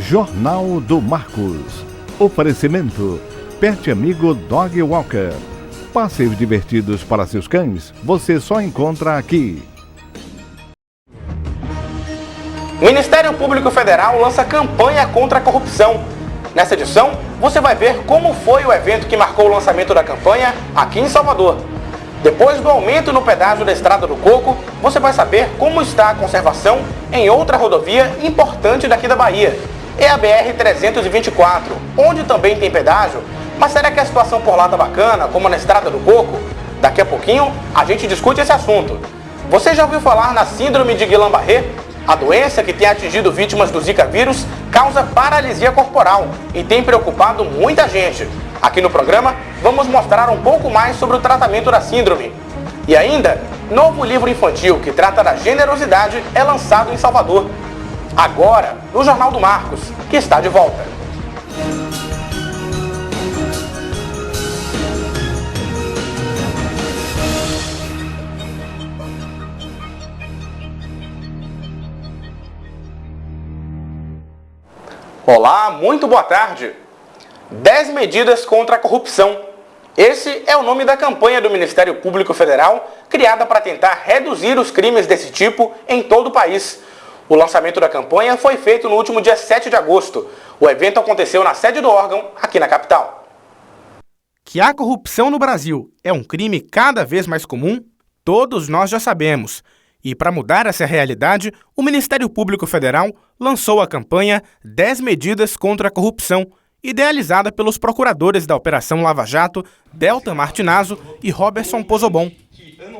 Jornal do Marcos. Oferecimento: Pet Amigo Dog Walker. Passeios divertidos para seus cães, você só encontra aqui. O Ministério Público Federal lança campanha contra a corrupção. Nessa edição, você vai ver como foi o evento que marcou o lançamento da campanha aqui em Salvador. Depois do aumento no pedágio da Estrada do Coco, você vai saber como está a conservação em outra rodovia importante daqui da Bahia. É a BR-324, onde também tem pedágio. Mas será que a situação por lá tá bacana, como na Estrada do Coco? Daqui a pouquinho a gente discute esse assunto. Você já ouviu falar na síndrome de Guillain-Barré? A doença que tem atingido vítimas do Zika vírus causa paralisia corporal e tem preocupado muita gente. Aqui no programa, vamos mostrar um pouco mais sobre o tratamento da síndrome. E ainda, novo livro infantil que trata da generosidade é lançado em Salvador. Agora, no Jornal do Marcos, que está de volta. Olá, muito boa tarde. 10 medidas contra a corrupção. Esse é o nome da campanha do Ministério Público Federal, criada para tentar reduzir os crimes desse tipo em todo o país. O lançamento da campanha foi feito no último dia 7 de agosto. O evento aconteceu na sede do órgão, aqui na capital. Que a corrupção no Brasil é um crime cada vez mais comum, todos nós já sabemos. E para mudar essa realidade, o Ministério Público Federal lançou a campanha 10 medidas contra a corrupção, idealizada pelos procuradores da Operação Lava Jato, Deltan Martinazzo e Roberson Pozobon.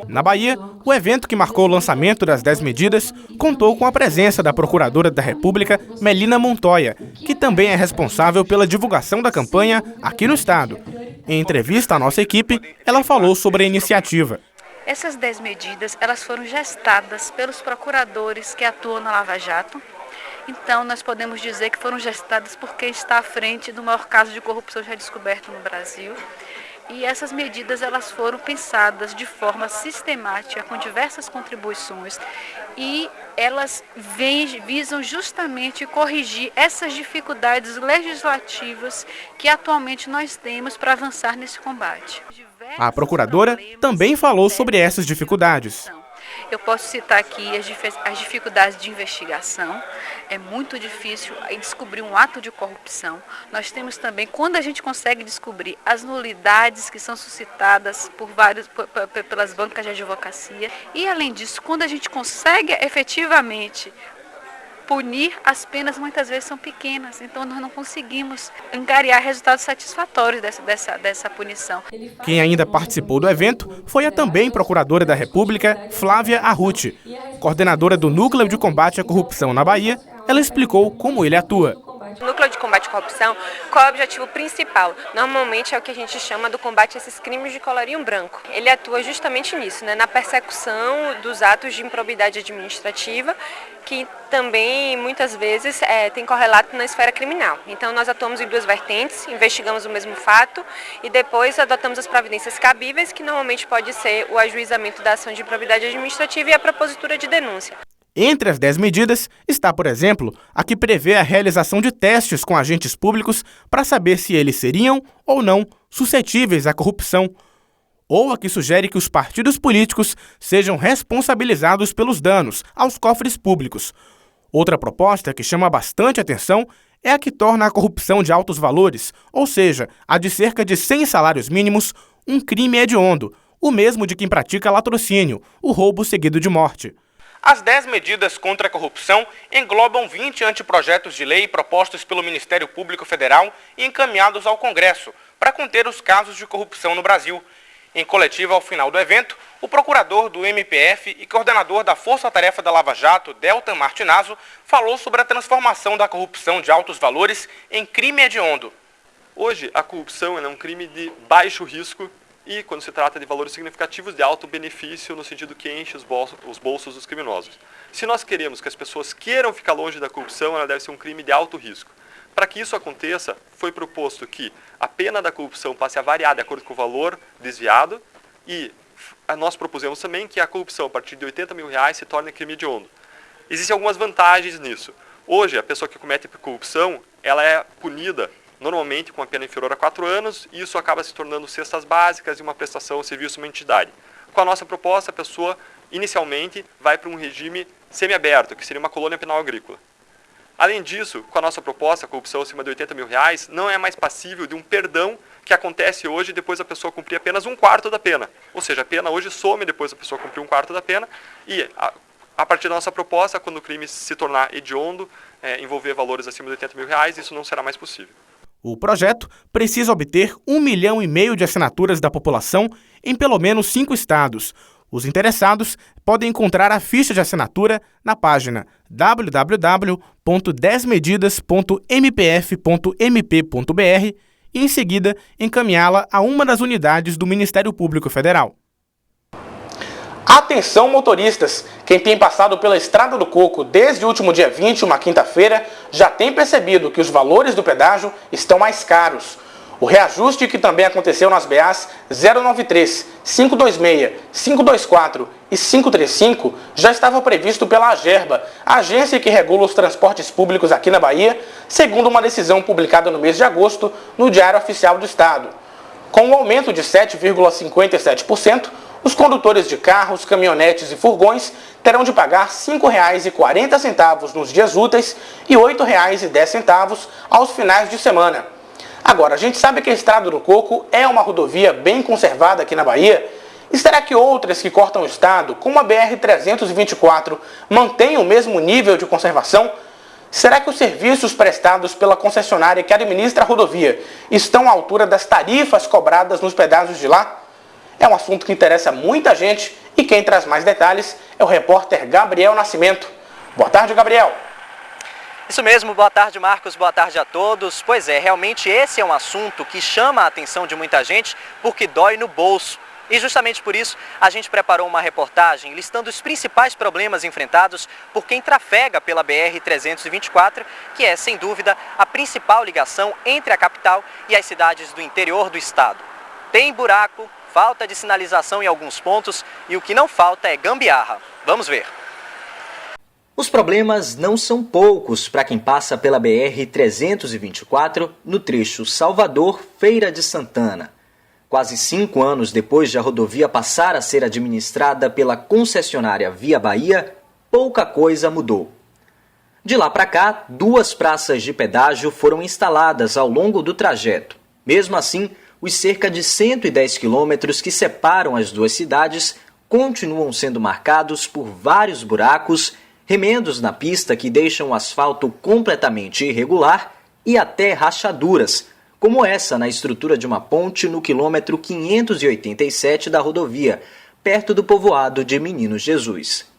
Na Bahia, o evento que marcou o lançamento das 10 medidas contou com a presença da Procuradora da República, Melina Montoya, que também é responsável pela divulgação da campanha aqui no estado. Em entrevista à nossa equipe, ela falou sobre a iniciativa. Essas 10 medidas, elas foram gestadas pelos procuradores que atuam na Lava Jato. Então, nós podemos dizer que foram gestadas por quem está à frente do maior caso de corrupção já descoberto no Brasil. E essas medidas, elas foram pensadas de forma sistemática, com diversas contribuições, e elas visam justamente corrigir essas dificuldades legislativas que atualmente nós temos para avançar nesse combate. A procuradora também falou sobre essas dificuldades. Eu posso citar aqui as dificuldades de investigação. É muito difícil descobrir um ato de corrupção. Nós temos também, quando a gente consegue descobrir as nulidades que são suscitadas pelas bancas de advocacia. E, além disso, quando a gente consegue efetivamente punir, as penas muitas vezes são pequenas, então nós não conseguimos angariar resultados satisfatórios dessa punição. Quem ainda participou do evento foi a também Procuradora da República, Flávia Arruti. Coordenadora do Núcleo de Combate à Corrupção na Bahia, ela explicou como ele atua. O Núcleo de Combate à Corrupção, qual é o objetivo principal? Normalmente é o que a gente chama do combate a esses crimes de colarinho branco. Ele atua justamente nisso, na persecução dos atos de improbidade administrativa, que também muitas vezes tem correlato na esfera criminal. Então nós atuamos em duas vertentes, investigamos o mesmo fato e depois adotamos as providências cabíveis, que normalmente pode ser o ajuizamento da ação de improbidade administrativa e a propositura de denúncia. Entre as 10 medidas está, por exemplo, a que prevê a realização de testes com agentes públicos para saber se eles seriam ou não suscetíveis à corrupção, ou a que sugere que os partidos políticos sejam responsabilizados pelos danos aos cofres públicos. Outra proposta que chama bastante atenção é a que torna a corrupção de altos valores, ou seja, a de cerca de 100 salários mínimos, um crime hediondo, o mesmo de quem pratica latrocínio, o roubo seguido de morte. As 10 medidas contra a corrupção englobam 20 anteprojetos de lei propostos pelo Ministério Público Federal e encaminhados ao Congresso para conter os casos de corrupção no Brasil. Em coletiva ao final do evento, o procurador do MPF e coordenador da Força Tarefa da Lava Jato, Deltan Martinazzo, falou sobre a transformação da corrupção de altos valores em crime hediondo. Hoje, a corrupção é um crime de baixo risco e, quando se trata de valores significativos, de alto benefício, no sentido que enche os bolsos dos criminosos. Se nós queremos que as pessoas queiram ficar longe da corrupção, ela deve ser um crime de alto risco. Para que isso aconteça, foi proposto que a pena da corrupção passe a variar de acordo com o valor desviado e nós propusemos também que a corrupção, a partir de R$80 mil, se torne crime hediondo. Existem algumas vantagens nisso. Hoje, a pessoa que comete corrupção, ela é punida normalmente com uma pena inferior a 4 anos, e isso acaba se tornando cestas básicas e uma prestação ao serviço de uma entidade. Com a nossa proposta, a pessoa, inicialmente, vai para um regime semiaberto, que seria uma colônia penal agrícola. Além disso, com a nossa proposta, a corrupção acima de R$80 mil, não é mais passível de um perdão que acontece hoje depois da pessoa cumprir apenas 1/4 da pena. Ou seja, a pena hoje some depois da pessoa cumprir 1/4 da pena, e a partir da nossa proposta, quando o crime se tornar hediondo, envolver valores acima de R$80 mil, isso não será mais possível. O projeto precisa obter 1,5 milhão de assinaturas da população em pelo menos 5 estados. Os interessados podem encontrar a ficha de assinatura na página www.10medidas.mpf.mp.br e, em seguida, encaminhá-la a uma das unidades do Ministério Público Federal. Atenção, motoristas! Quem tem passado pela Estrada do Coco desde o último dia 20, uma quinta-feira, já tem percebido que os valores do pedágio estão mais caros. O reajuste que também aconteceu nas BAs 093, 526, 524 e 535 já estava previsto pela Agerba, a agência que regula os transportes públicos aqui na Bahia, segundo uma decisão publicada no mês de agosto no Diário Oficial do Estado. Com um aumento de 7,57%, os condutores de carros, caminhonetes e furgões terão de pagar R$ 5,40 nos dias úteis e R$ 8,10 aos finais de semana. Agora, a gente sabe que a Estrada do Coco é uma rodovia bem conservada aqui na Bahia. E será que outras que cortam o estado, como a BR-324, mantêm o mesmo nível de conservação? Será que os serviços prestados pela concessionária que administra a rodovia estão à altura das tarifas cobradas nos pedágios de lá? É um assunto que interessa muita gente e quem traz mais detalhes é o repórter Gabriel Nascimento. Boa tarde, Gabriel. Isso mesmo, boa tarde, Marcos, boa tarde a todos. Pois é, realmente esse é um assunto que chama a atenção de muita gente porque dói no bolso. E justamente por isso a gente preparou uma reportagem listando os principais problemas enfrentados por quem trafega pela BR-324, que é, sem dúvida, a principal ligação entre a capital e as cidades do interior do estado. Tem buraco, falta de sinalização em alguns pontos e o que não falta é gambiarra. Vamos ver. Os problemas não são poucos para quem passa pela BR-324 no trecho Salvador-Feira de Santana. Quase 5 anos depois de a rodovia passar a ser administrada pela concessionária Via Bahia, pouca coisa mudou. De lá para cá, 2 praças de pedágio foram instaladas ao longo do trajeto. Mesmo assim, os cerca de 110 quilômetros que separam as duas cidades continuam sendo marcados por vários buracos, remendos na pista que deixam o asfalto completamente irregular e até rachaduras, como essa na estrutura de uma ponte no quilômetro 587 da rodovia, perto do povoado de Menino Jesus.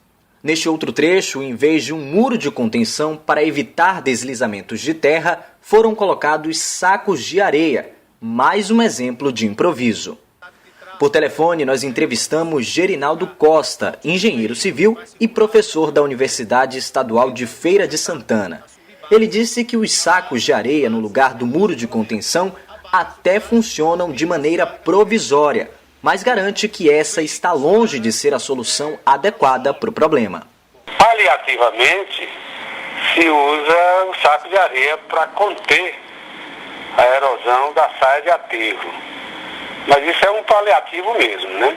Neste outro trecho, em vez de um muro de contenção para evitar deslizamentos de terra, foram colocados sacos de areia, mais um exemplo de improviso. Por telefone, nós entrevistamos Gerinaldo Costa, engenheiro civil e professor da Universidade Estadual de Feira de Santana. Ele disse que os sacos de areia no lugar do muro de contenção até funcionam de maneira provisória, mas garante que essa está longe de ser a solução adequada para o problema. Paliativamente, se usa o saco de areia para conter a erosão da saia de aterro. Mas isso é um paliativo mesmo, né?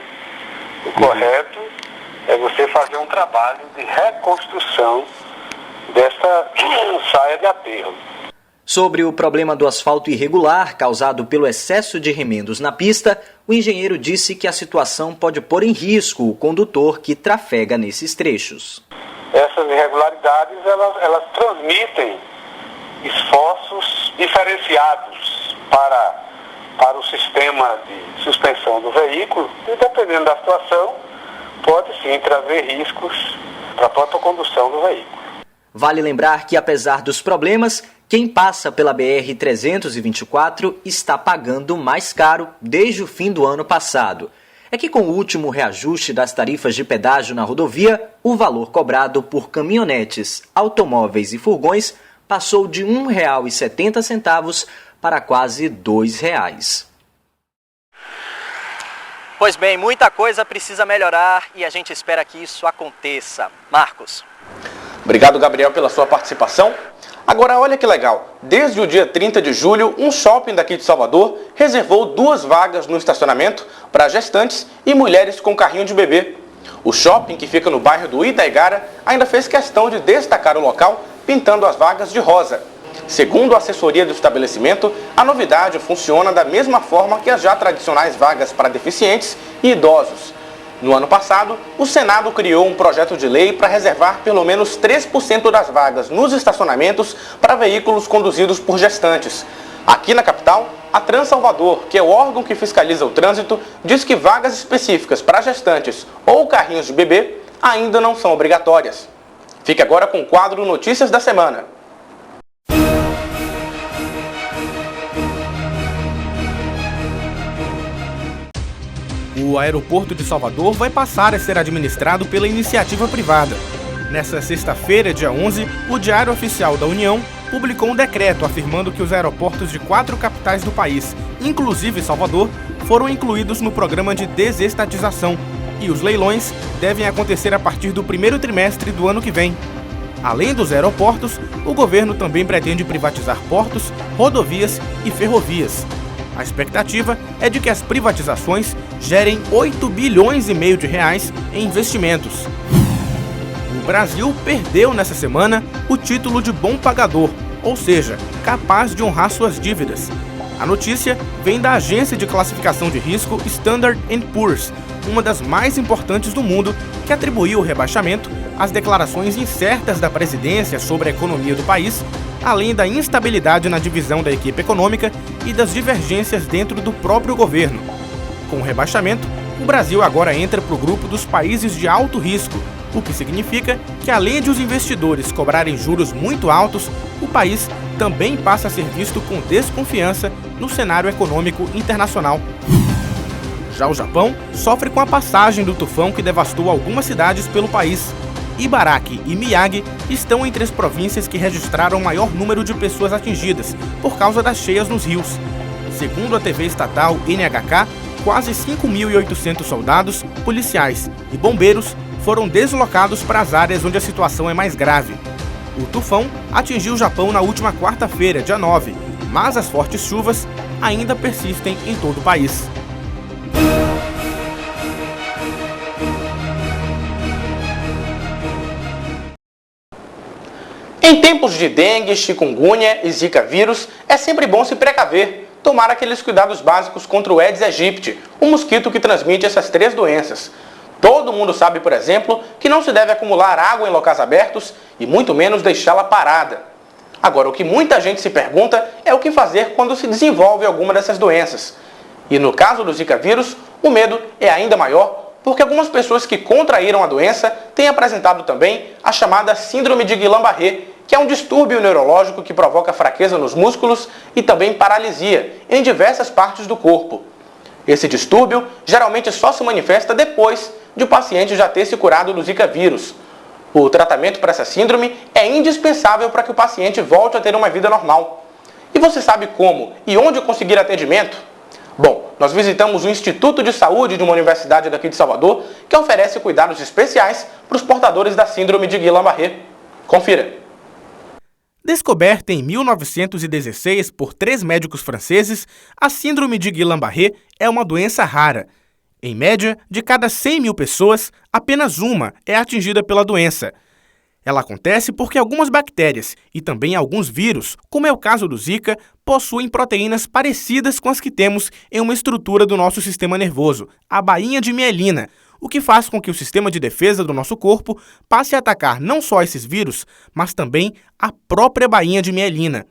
O correto é você fazer um trabalho de reconstrução dessa saia de aterro. Sobre o problema do asfalto irregular causado pelo excesso de remendos na pista, o engenheiro disse que a situação pode pôr em risco o condutor que trafega nesses trechos. Essas irregularidades, elas transmitem esforços diferenciados para o sistema de suspensão do veículo e, dependendo da situação, pode sim trazer riscos para a própria condução do veículo. Vale lembrar que, apesar dos problemas, quem passa pela BR-324 está pagando mais caro desde o fim do ano passado. É que com o último reajuste das tarifas de pedágio na rodovia, o valor cobrado por caminhonetes, automóveis e furgões passou de R$ 1,70 para quase R$ 2,00. Pois bem, muita coisa precisa melhorar e a gente espera que isso aconteça. Marcos. Obrigado, Gabriel, pela sua participação. Agora, olha que legal. Desde o dia 30 de julho, um shopping daqui de Salvador reservou 2 vagas no estacionamento para gestantes e mulheres com carrinho de bebê. O shopping, que fica no bairro do Itaigara, ainda fez questão de destacar o local, pintando as vagas de rosa. Segundo a assessoria do estabelecimento, a novidade funciona da mesma forma que as já tradicionais vagas para deficientes e idosos. No ano passado, o Senado criou um projeto de lei para reservar pelo menos 3% das vagas nos estacionamentos para veículos conduzidos por gestantes. Aqui na capital, a Transalvador, que é o órgão que fiscaliza o trânsito, diz que vagas específicas para gestantes ou carrinhos de bebê ainda não são obrigatórias. Fique agora com o quadro Notícias da Semana. O aeroporto de Salvador vai passar a ser administrado pela iniciativa privada. Nesta sexta-feira, dia 11, o Diário Oficial da União publicou um decreto afirmando que os aeroportos de 4 capitais do país, inclusive Salvador, foram incluídos no programa de desestatização e os leilões devem acontecer a partir do primeiro trimestre do ano que vem. Além dos aeroportos, o governo também pretende privatizar portos, rodovias e ferrovias. A expectativa é de que as privatizações gerem 8 bilhões e meio de reais em investimentos. O Brasil perdeu nessa semana o título de bom pagador, ou seja, capaz de honrar suas dívidas. A notícia vem da agência de classificação de risco Standard & Poor's, uma das mais importantes do mundo, que atribuiu o rebaixamento às declarações incertas da presidência sobre a economia do país, além da instabilidade na divisão da equipe econômica e das divergências dentro do próprio governo. Com o rebaixamento, o Brasil agora entra para o grupo dos países de alto risco, o que significa que, além de os investidores cobrarem juros muito altos, o país também passa a ser visto com desconfiança no cenário econômico internacional. Já o Japão sofre com a passagem do tufão que devastou algumas cidades pelo país. Ibaraki e Miyagi estão entre as províncias que registraram o maior número de pessoas atingidas por causa das cheias nos rios. Segundo a TV estatal NHK, quase 5.800 soldados, policiais e bombeiros foram deslocados para as áreas onde a situação é mais grave. O tufão atingiu o Japão na última quarta-feira, dia 9, mas as fortes chuvas ainda persistem em todo o país. Em tempos de dengue, chikungunya e zika vírus, é sempre bom se precaver, tomar aqueles cuidados básicos contra o Aedes aegypti, o mosquito que transmite essas 3 doenças. Todo mundo sabe, por exemplo, que não se deve acumular água em locais abertos e muito menos deixá-la parada. Agora, o que muita gente se pergunta é o que fazer quando se desenvolve alguma dessas doenças. E no caso do zika vírus, o medo é ainda maior, porque algumas pessoas que contraíram a doença têm apresentado também a chamada síndrome de Guillain-Barré, que é um distúrbio neurológico que provoca fraqueza nos músculos e também paralisia em diversas partes do corpo. Esse distúrbio geralmente só se manifesta depois de o paciente já ter se curado do zika vírus. O tratamento para essa síndrome é indispensável para que o paciente volte a ter uma vida normal. E você sabe como e onde conseguir atendimento? Bom, nós visitamos o Instituto de Saúde de uma universidade daqui de Salvador, que oferece cuidados especiais para os portadores da síndrome de Guillain-Barré. Confira. Descoberta em 1916 por 3 médicos franceses, a síndrome de Guillain-Barré é uma doença rara. Em média, de cada 100 mil pessoas, apenas uma é atingida pela doença. Ela acontece porque algumas bactérias e também alguns vírus, como é o caso do Zika, possuem proteínas parecidas com as que temos em uma estrutura do nosso sistema nervoso, a bainha de mielina, o que faz com que o sistema de defesa do nosso corpo passe a atacar não só esses vírus, mas também a própria bainha de mielina.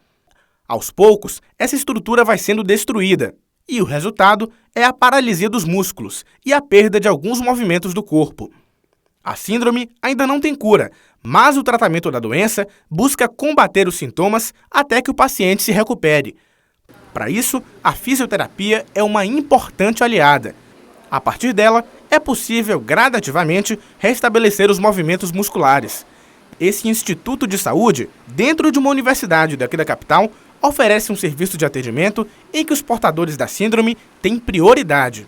Aos poucos, essa estrutura vai sendo destruída, e o resultado é a paralisia dos músculos e a perda de alguns movimentos do corpo. A síndrome ainda não tem cura, mas o tratamento da doença busca combater os sintomas até que o paciente se recupere. Para isso, a fisioterapia é uma importante aliada. A partir dela, é possível gradativamente restabelecer os movimentos musculares. Esse Instituto de Saúde, dentro de uma universidade daqui da capital, oferece um serviço de atendimento em que os portadores da síndrome têm prioridade.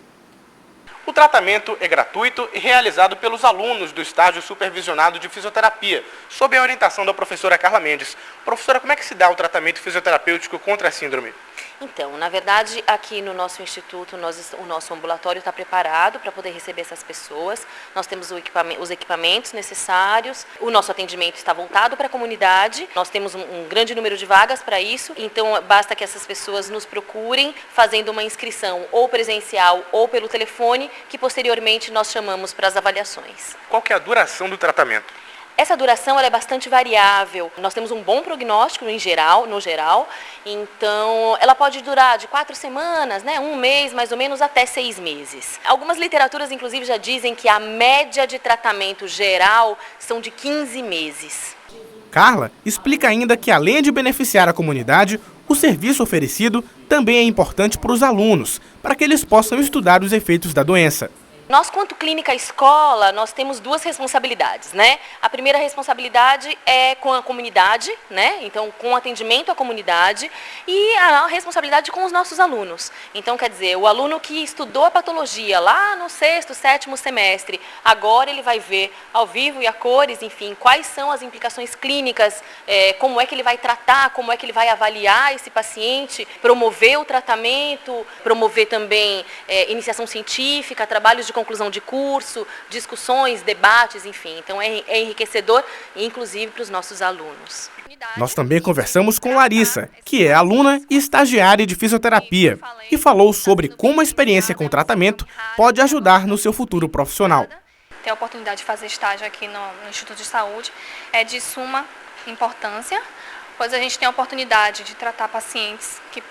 O tratamento é gratuito e realizado pelos alunos do estágio supervisionado de fisioterapia, sob a orientação da professora Carla Mendes. Professora, como é que se dá o tratamento fisioterapêutico contra a síndrome? Então, na verdade, aqui no nosso instituto, o nosso ambulatório está preparado para poder receber essas pessoas. Nós temos os equipamentos necessários, o nosso atendimento está voltado para a comunidade, nós temos um grande número de vagas para isso, então basta que essas pessoas nos procurem fazendo uma inscrição ou presencial ou pelo telefone, que posteriormente nós chamamos para as avaliações. Qual que é a duração do tratamento? Essa duração ela é bastante variável. Nós temos um bom prognóstico no geral, então ela pode durar de 4 semanas, né, 1 mês, mais ou menos, até 6 meses. Algumas literaturas, inclusive, já dizem que a média de tratamento geral são de 15 meses. Carla explica ainda que, além de beneficiar a comunidade, o serviço oferecido também é importante para os alunos, para que eles possam estudar os efeitos da doença. Nós, quanto clínica escola, nós temos 2 responsabilidades, né? A primeira responsabilidade é com a comunidade, né? Então, com o atendimento à comunidade, e a responsabilidade com os nossos alunos. Então, quer dizer, o aluno que estudou a patologia lá no 6º, 7º semestre, agora ele vai ver ao vivo e a cores, enfim, quais são as implicações clínicas, como é que ele vai tratar, como é que ele vai avaliar esse paciente, promover o tratamento, promover também iniciação científica, trabalhos de conclusão de curso, discussões, debates, enfim. Então é enriquecedor, inclusive para os nossos alunos. Nós também conversamos com Larissa, que é aluna e estagiária de fisioterapia, e falou sobre como a experiência com o tratamento pode ajudar no seu futuro profissional. Ter a oportunidade de fazer estágio aqui no Instituto de Saúde é de suma importância, pois a gente tem a oportunidade de tratar pacientes que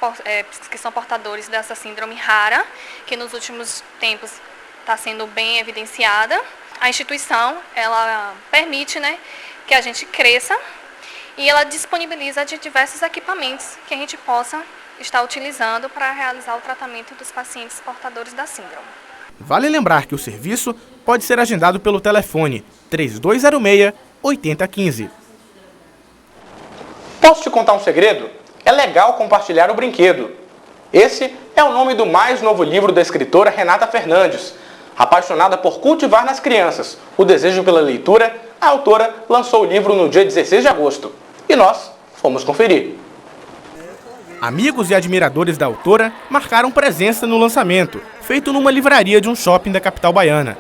são portadores dessa síndrome rara, que nos últimos tempos está sendo bem evidenciada. A instituição, ela permite, né, que a gente cresça e ela disponibiliza de diversos equipamentos que a gente possa estar utilizando para realizar o tratamento dos pacientes portadores da síndrome. Vale lembrar que o serviço pode ser agendado pelo telefone 3206-8015. Posso te contar um segredo? É legal compartilhar o brinquedo. Esse é o nome do mais novo livro da escritora Renata Fernandes. Apaixonada por cultivar nas crianças o desejo pela leitura, a autora lançou o livro no dia 16 de agosto. E nós fomos conferir. Amigos e admiradores da autora marcaram presença no lançamento, feito numa livraria de um shopping da capital baiana.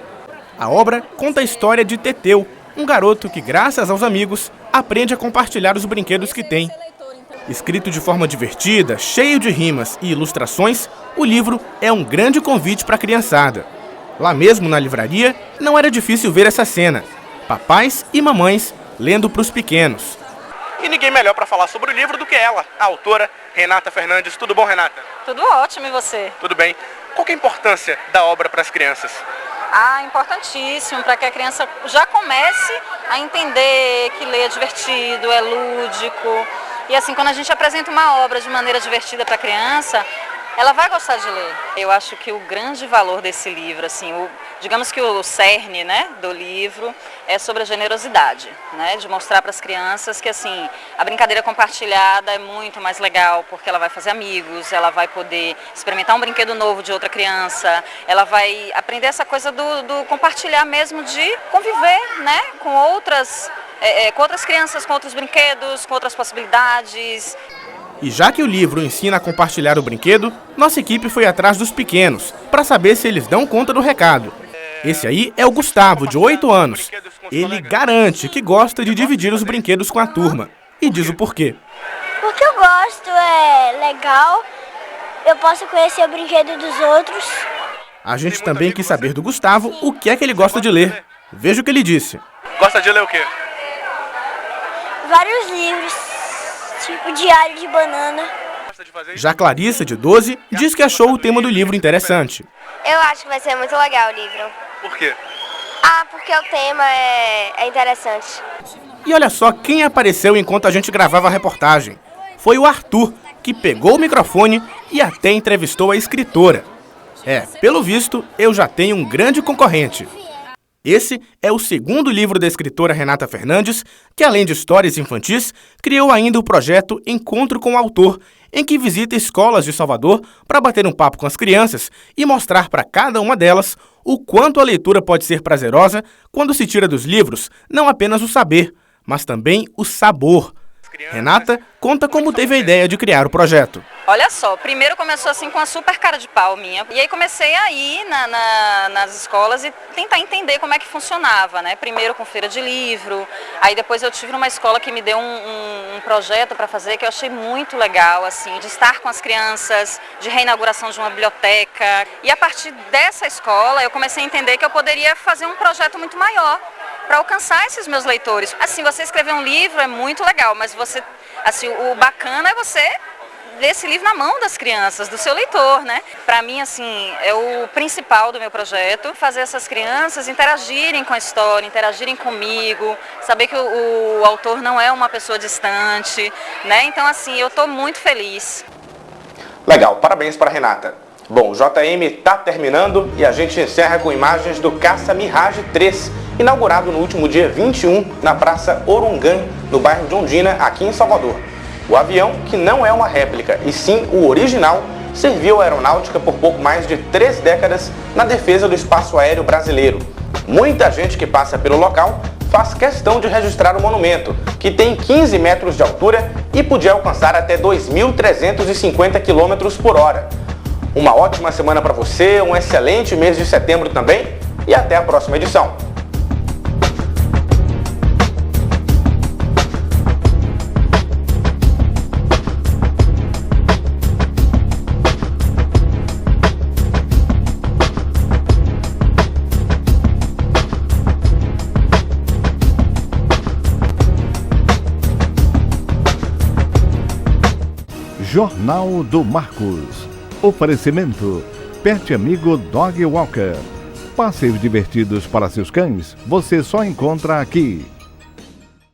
A obra conta a história de Teteu, um garoto que, graças aos amigos, aprende a compartilhar os brinquedos que tem. Escrito de forma divertida, cheio de rimas e ilustrações, o livro é um grande convite para a criançada. Lá mesmo na livraria, não era difícil ver essa cena. Papais e mamães lendo para os pequenos. E ninguém melhor para falar sobre o livro do que ela, a autora Renata Fernandes. Tudo bom, Renata? Tudo ótimo, e você? Tudo bem. Qual que é a importância da obra para as crianças? Importantíssimo, para que a criança já comece a entender que ler é divertido, é lúdico. E assim, quando a gente apresenta uma obra de maneira divertida para a criança, ela vai gostar de ler. Eu acho que o grande valor desse livro, assim, digamos que o cerne, né, do livro é sobre a generosidade, né, de mostrar para as crianças que, assim, a brincadeira compartilhada é muito mais legal, porque ela vai fazer amigos, ela vai poder experimentar um brinquedo novo de outra criança, ela vai aprender essa coisa do compartilhar mesmo, de conviver, né, com outras crianças, com outros brinquedos, com outras possibilidades. E já que o livro ensina a compartilhar o brinquedo, nossa equipe foi atrás dos pequenos, para saber se eles dão conta do recado. Esse aí é o Gustavo, de 8 anos. Ele garante que gosta de dividir os brinquedos com a turma. E diz o porquê. Porque eu gosto, é legal, eu posso conhecer o brinquedo dos outros. A gente também quis saber do Gustavo o que é que ele gosta de ler. Veja o que ele disse. Gosta de ler o quê? Vários livros. Tipo Diário de Banana. Já Clarissa, de 12, diz que achou o tema do livro interessante. Eu acho que vai ser muito legal o livro. Por quê? Porque o tema é interessante. E olha só quem apareceu enquanto a gente gravava a reportagem. Foi o Arthur, que pegou o microfone e até entrevistou a escritora. Pelo visto, eu já tenho um grande concorrente. Esse é o segundo livro da escritora Renata Fernandes, que, além de histórias infantis, criou ainda o projeto Encontro com o Autor, em que visita escolas de Salvador para bater um papo com as crianças e mostrar para cada uma delas o quanto a leitura pode ser prazerosa quando se tira dos livros não apenas o saber, mas também o sabor. Renata conta como teve a ideia de criar o projeto. Olha só, primeiro começou assim com a super cara de pau minha, e aí comecei a ir nas escolas e tentar entender como é que funcionava, né? Primeiro com feira de livro, aí depois eu tive numa escola que me deu um projeto para fazer que eu achei muito legal, assim, de estar com as crianças, de reinauguração de uma biblioteca. E a partir dessa escola eu comecei a entender que eu poderia fazer um projeto muito maior para alcançar esses meus leitores. Assim, você escrever um livro é muito legal, mas você, assim, o bacana é você ler esse livro na mão das crianças, do seu leitor, né? Para mim, assim, é o principal do meu projeto, fazer essas crianças interagirem com a história, interagirem comigo, saber que o autor não é uma pessoa distante, né? Então, assim, eu estou muito feliz. Legal, parabéns para a Renata. Bom, o JM está terminando e a gente encerra com imagens do Caça Mirage 3, inaugurado no último dia 21 na Praça Orungan, no bairro de Ondina, aqui em Salvador. O avião, que não é uma réplica e sim o original, serviu à aeronáutica por pouco mais de 3 décadas na defesa do espaço aéreo brasileiro. Muita gente que passa pelo local faz questão de registrar o monumento, que tem 15 metros de altura e podia alcançar até 2.350 km por hora. Uma ótima semana para você, um excelente mês de setembro também e até a próxima edição. Jornal do Marcos. Oferecimento: Pet Amigo Dog Walker. Passeios divertidos para seus cães você só encontra aqui.